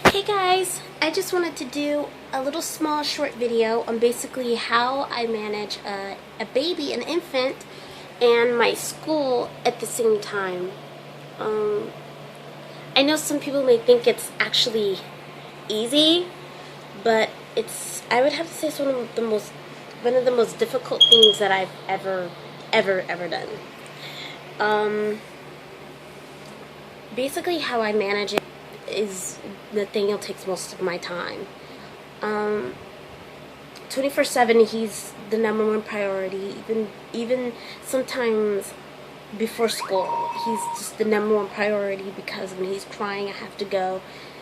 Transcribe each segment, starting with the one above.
Hey guys, I just wanted to do a little small short video on basically how I manage a baby, an infant, and my school at the same time. Um, I know some people may think it's actually easy, but I would have to say it's one of the most difficult things that I've ever done. Um, Basically how I manage it is the thing that takes most of my time. 24/7, he's the number one priority. Even sometimes before school, he's just the number one priority because when he's crying, I have to go.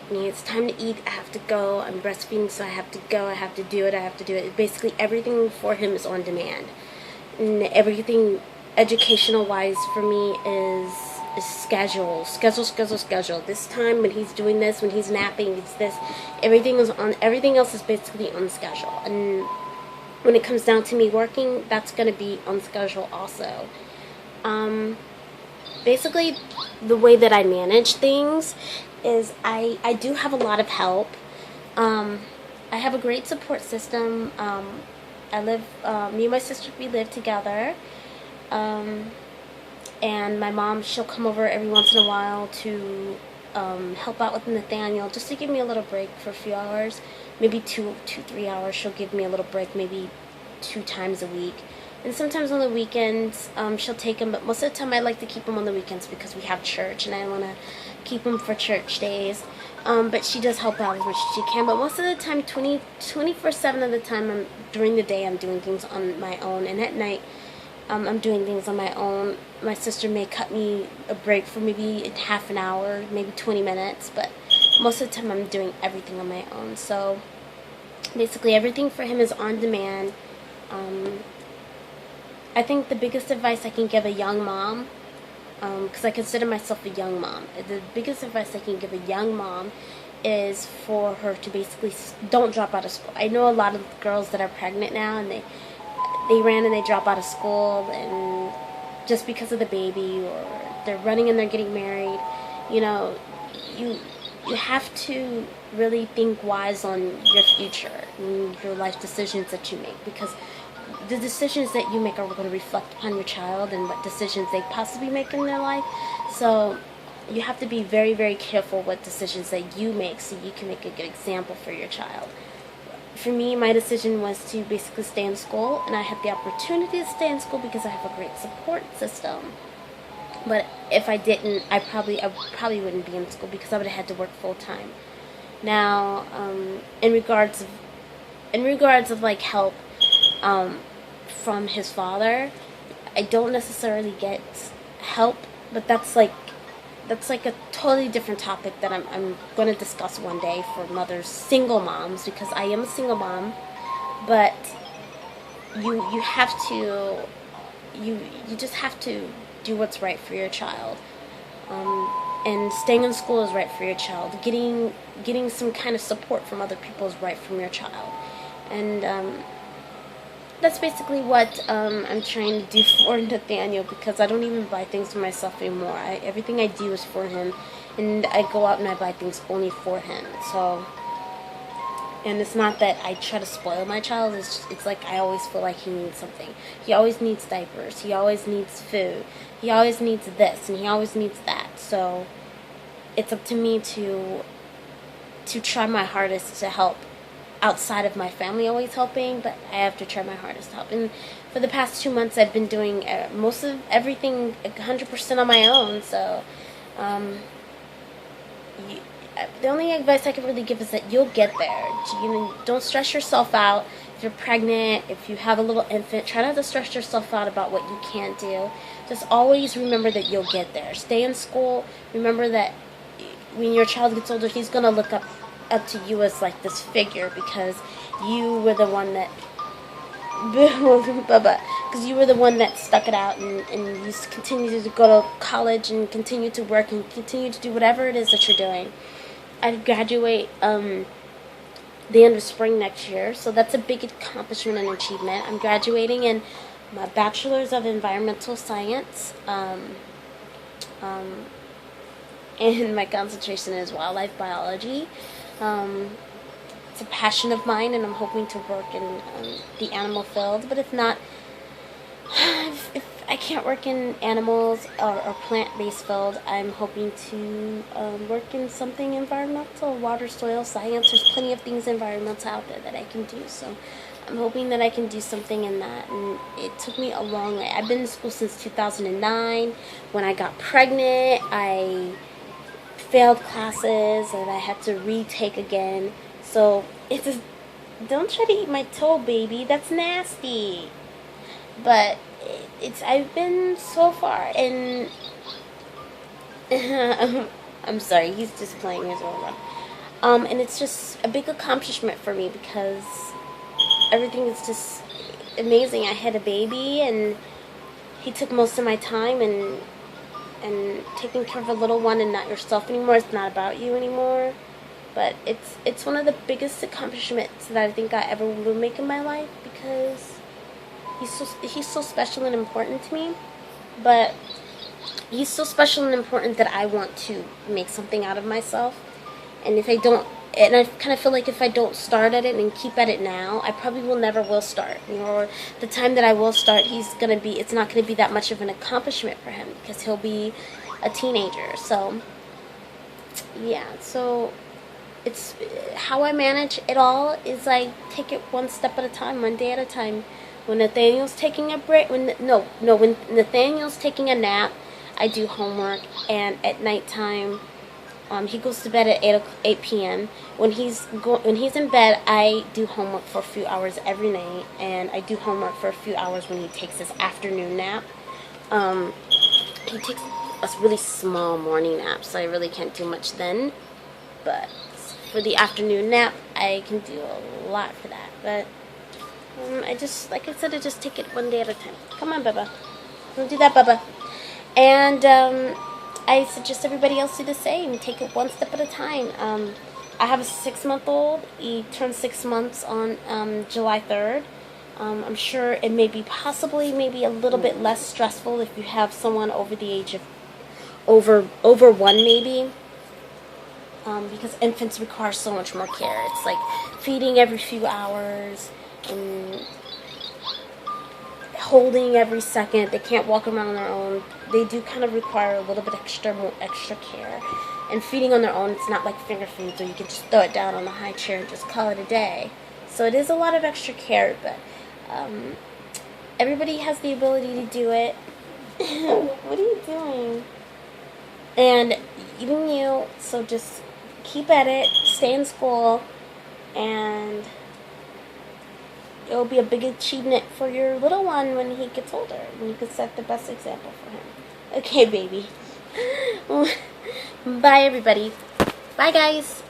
When it's time to eat, I have to go. I'm breastfeeding, so I have to go. I have to do it. Basically, everything for him is on demand. And everything educational wise for me is schedule. This time when he's doing this, when he's napping, it's this. Everything else is basically on schedule. And when it comes down to me working, that's going to be on schedule also. Basically, the way that I manage things is I do have a lot of help. I have a great support system. Me and my sister, we live together. And my mom, she'll come over every once in a while to help out with Nathaniel, just to give me a little break for a few hours, maybe 3 hours. She'll give me a little break, maybe 2 times a week. And sometimes on the weekends, she'll take him, but most of the time I like to keep him on the weekends because we have church, and I want to keep him for church days. But she does help out as much as she can. But most of the time, 24/7 of the time, during the day, I'm doing things on my own, and at night, I'm doing things on my own. My sister may cut me a break for maybe half an hour, maybe 20 minutes, but most of the time I'm doing everything on my own. So basically everything for him is on demand. I think the biggest advice I can give a young mom, because I consider myself a young mom, the biggest advice I can give a young mom is for her to basically don't drop out of school. I know a lot of girls that are pregnant now, and they ran and they drop out of school, and just because of the baby, or they're running and they're getting married. You know, you have to really think wise on your future and your life decisions that you make, because the decisions that you make are going to reflect upon your child and what decisions they possibly make in their life. So you have to be very careful what decisions that you make, so you can make a good example for your child. For me, my decision was to basically stay in school, and I had the opportunity to stay in school because I have a great support system. But if I didn't, I probably wouldn't be in school because I would have had to work full time. Now, in regards of like help from his father, I don't necessarily get help, but that's like a totally different topic that I'm going to discuss one day for single moms, because I am a single mom. But you have to you just have to do what's right for your child, and staying in school is right for your child. Getting some kind of support from other people is right from your child, and that's basically what I'm trying to do for Nathaniel, because I don't even buy things for myself anymore. Everything I do is for him, and I go out and I buy things only for him. So, and it's not that I try to spoil my child. It's like I always feel like he needs something. He always needs diapers. He always needs food. He always needs this, and he always needs that. So it's up to me to try my hardest to help. Outside of my family always helping, but I have to try my hardest to help. And for the past 2 months, I've been doing most of everything 100% on my own. So the only advice I can really give is that you'll get there. Don't stress yourself out. If you're pregnant, if you have a little infant, try not to stress yourself out about what you can't do. Just always remember that you'll get there. Stay in school. Remember that when your child gets older, he's going to look up to you as like this figure, because you were the one that stuck it out, and you continue to go to college and continue to work and continue to do whatever it is that you're doing. I graduate the end of spring next year, so that's a big accomplishment and achievement. I'm graduating in my bachelor's of environmental science, and my concentration is wildlife biology. It's a passion of mine, and I'm hoping to work in the animal field. But if not, if I can't work in animals or plant-based field, I'm hoping to work in something environmental, water, soil science. There's plenty of things environmental out there that I can do. So I'm hoping that I can do something in that. And it took me a long way. I've been in school since 2009. When I got pregnant, I failed classes and I had to retake again. So it's just, don't try to eat my toe, baby. That's nasty. But I've been so far, and I'm sorry, he's just playing his own run. And it's just a big accomplishment for me because everything is just amazing. I had a baby, and he took most of my time, and taking care of a little one and not yourself anymore. It's not about you anymore. But it's one of the biggest accomplishments that I think I ever will make in my life because he's so special and important to me. But he's so special and important that I want to make something out of myself. And if I don't, and I kind of feel like if I don't start at it and keep at it now, I probably will start. Or the time that I will start, it's not gonna be that much of an accomplishment for him because he'll be a teenager. So yeah, so it's how I manage it all is I take it one step at a time, one day at a time. When Nathaniel's taking a break, when Nathaniel's taking a nap, I do homework, and at nighttime, he goes to bed at 8 p.m. When he's in bed, I do homework for a few hours every night, and I do homework for a few hours when he takes his afternoon nap. He takes a really small morning nap, so I really can't do much then. But for the afternoon nap, I can do a lot for that. But I just take it one day at a time. Come on, Bubba. Don't do that, Bubba. And I suggest everybody else do the same. Take it one step at a time. I have a 6-month-old. He turned 6 months on July 3rd. I'm sure it may be maybe a little bit less stressful if you have someone over the age of over 1 maybe. Because infants require so much more care. It's like feeding every few hours and holding every second. They can't walk around on their own. They do kind of require a little bit more extra care. And feeding on their own, it's not like finger foods where you can just throw it down on the high chair and just call it a day. So it is a lot of extra care, but everybody has the ability to do it. What are you doing? And even you, so just keep at it, stay in school, and it'll be a big achievement for your little one when he gets older, and you can set the best example for him. Okay, baby. Bye, everybody. Bye, guys.